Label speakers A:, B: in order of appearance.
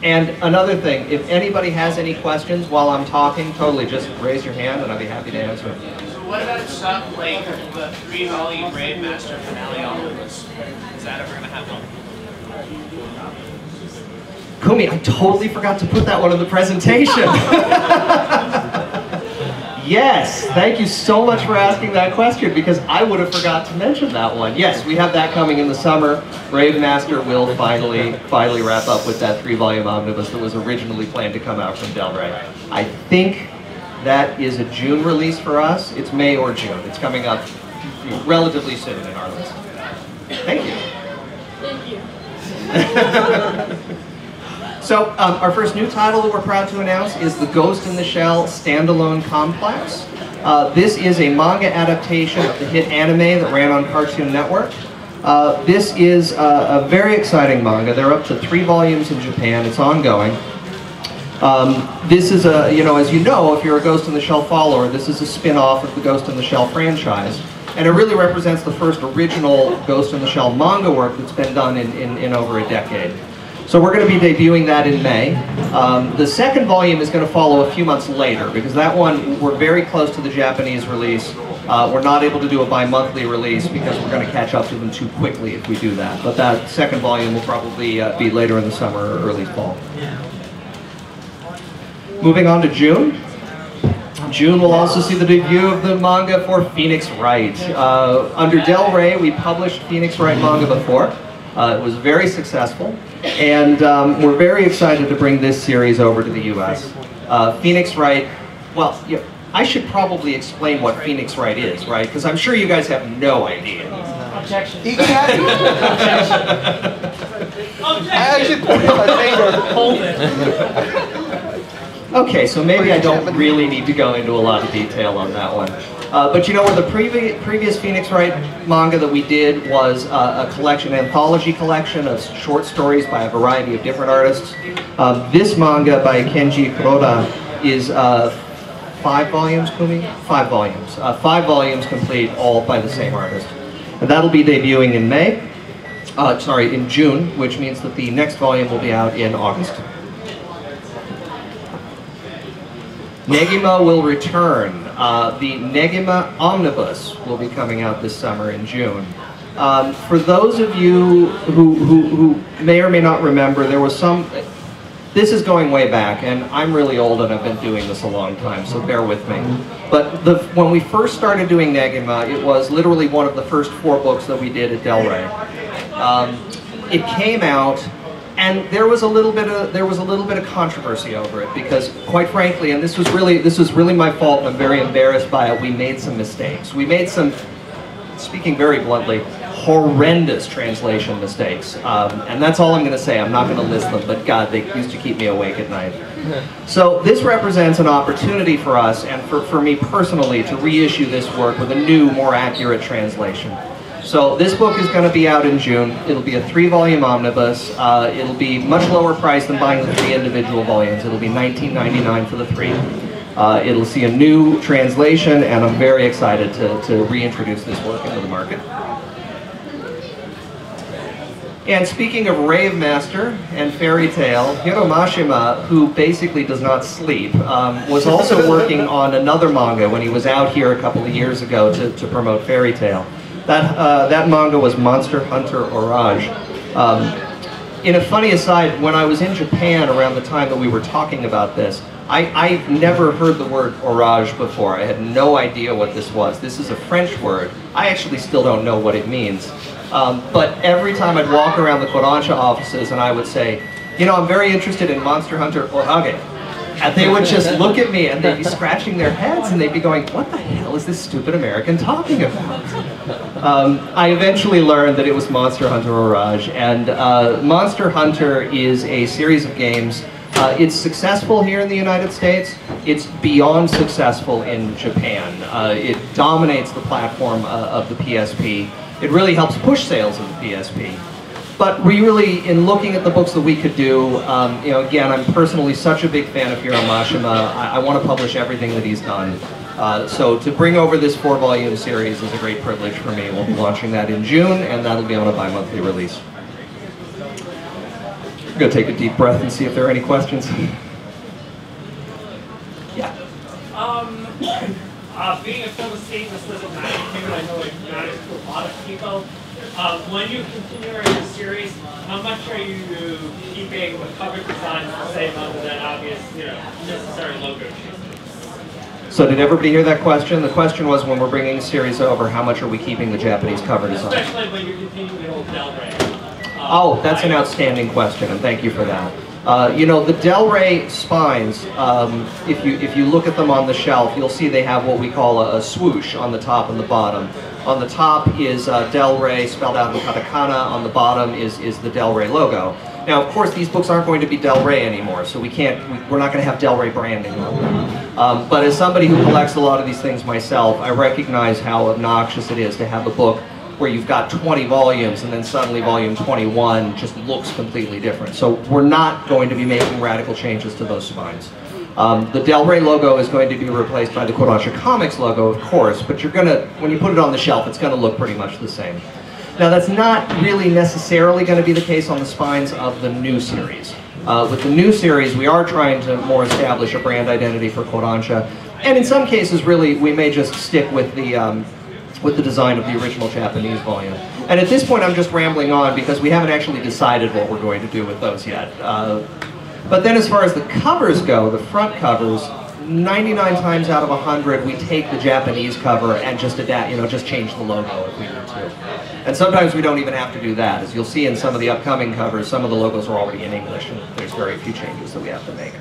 A: And another thing, if anybody has any questions while I'm talking, totally just raise your hand and I'll be happy to answer.
B: So what about stuff like the 3-volume Brave Master finale omnibus? Is that ever going to happen?
A: Kumi, I totally forgot to put that one in the presentation. Yes, thank you so much for asking that question because I would have forgot to mention that one. Yes, we have that coming in the summer. Brave Master will finally wrap up with that 3-volume omnibus that was originally planned to come out from Del Rey. I think that is a June release for us. It's May or June. It's coming up relatively soon in our list. Thank you.
C: Thank you.
A: So our first new title that we're proud to announce is the Ghost in the Shell Standalone Complex. This is a manga adaptation of the hit anime that ran on Cartoon Network. This is a very exciting manga. They're up to 3 volumes in Japan. It's ongoing. This is a, as you know, if you're a Ghost in the Shell follower, this is a spin-off of the Ghost in the Shell franchise. And it really represents the first original Ghost in the Shell manga work that's been done in over a decade. So we're going to be debuting that in May. The second volume is going to follow a few months later because that one, we're very close to the Japanese release. We're not able to do a bi-monthly release because we're going to catch up to them too quickly if we do that. But that second volume will probably be later in the summer or early fall. Moving on to June. June will also see the debut of the manga for Phoenix Wright. Under Del Rey, we published Phoenix Wright manga before. It was very successful, and we're very excited to bring this series over to the US. Phoenix Wright, well, I should probably explain what Phoenix Wright is, right? Because I'm sure you guys have no idea.
C: Objection.
D: I actually pointed my finger.
C: Hold it.
A: Okay, so maybe I don't really need to go into a lot of detail on that one. But with the previous Phoenix Wright manga that we did was a collection, an anthology collection of short stories by a variety of different artists. This manga by Kenji Kuroda is 5 volumes, Kumi? 5 volumes. 5 volumes complete, all by the same artist. And that'll be debuting in in June, which means that the next volume will be out in August. Negima will return. The Negima Omnibus will be coming out this summer in June. For those of you who may or may not remember, there was this is going way back, and I'm really old and I've been doing this a long time, so bear with me. But when we first started doing Negima, it was literally one of the first 4 books that we did at Del Rey. It came out, and there was a little bit of controversy over it because, quite frankly, and this was really my fault, and I'm very embarrassed by it. We made some mistakes. We made some, speaking very bluntly, horrendous translation mistakes, and that's all I'm going to say. I'm not going to list them, but God, they used to keep me awake at night. So this represents an opportunity for us, and for me personally, to reissue this work with a new, more accurate translation. So this book is going to be out in June. It'll be a 3-volume omnibus. It'll be much lower price than buying the 3 individual volumes. It'll be $19.99 for the 3. It'll see a new translation, and I'm very excited to reintroduce this work into the market. And speaking of Rave Master and Fairy Tale, Hiro Mashima, who basically does not sleep, was also working on another manga when he was out here a couple of years ago to promote Fairy Tale. That manga was Monster Hunter Orage. In a funny aside, when I was in Japan around the time that we were talking about this, I've never heard the word orage before. I had no idea what this was. This is a French word. I actually still don't know what it means. But every time I'd walk around the Kodansha offices and I would say, I'm very interested in Monster Hunter Orage. And they would just look at me and they'd be scratching their heads and they'd be going, what the hell is this stupid American talking about? I eventually learned that it was Monster Hunter Orage, and Monster Hunter is a series of games. It's successful here in the United States. It's beyond successful in Japan. It dominates the platform of the PSP. It really helps push sales of the PSP. But we really, in looking at the books that we could do, again, I'm personally such a big fan of Hiro Mashima. I want to publish everything that he's done. So to bring over this 4-volume series is a great privilege for me. We'll be launching that in June, and that'll be on a bi-monthly release. I'm going to take a deep breath and see if there are any questions. Yeah.
E: Being a film estate in this little magnitude, I know it matters to a lot of people. When you continue the series, how much are you keeping the cover designs the same other than obvious, necessary logo changes?
A: So did everybody hear that question? The question was, when we're bringing the series over, how much are we keeping the Japanese cover design?
E: Especially when you're continuing the old Del Rey.
A: Oh, that's an outstanding question, and thank you for that. The Del Rey spines, if you look at them on the shelf, you'll see they have what we call a swoosh on the top and the bottom. On the top is Del Rey spelled out in katakana. On the bottom is the Del Rey logo. Now, of course, these books aren't going to be Del Rey anymore, so we're not going to have Del Rey branding on them. But as somebody who collects a lot of these things myself, I recognize how obnoxious it is to have a book where you've got 20 volumes and then suddenly volume 21 just looks completely different. So we're not going to be making radical changes to those spines. The Del Rey logo is going to be replaced by the Kodansha Comics logo, of course, but when you put it on the shelf, it's going to look pretty much the same. Now, that's not really necessarily going to be the case on the spines of the new series. With the new series, we are trying to more establish a brand identity for Kodansha, and in some cases, really, we may just stick with the design of the original Japanese volume. And at this point, I'm just rambling on because we haven't actually decided what we're going to do with those yet. But then as far as the covers go, the front covers, 99 times out of 100, we take the Japanese cover and just adapt, just change the logo if we need to. And sometimes we don't even have to do that. As you'll see in some of the upcoming covers, some of the logos are already in English, and there's very few changes that we have to make.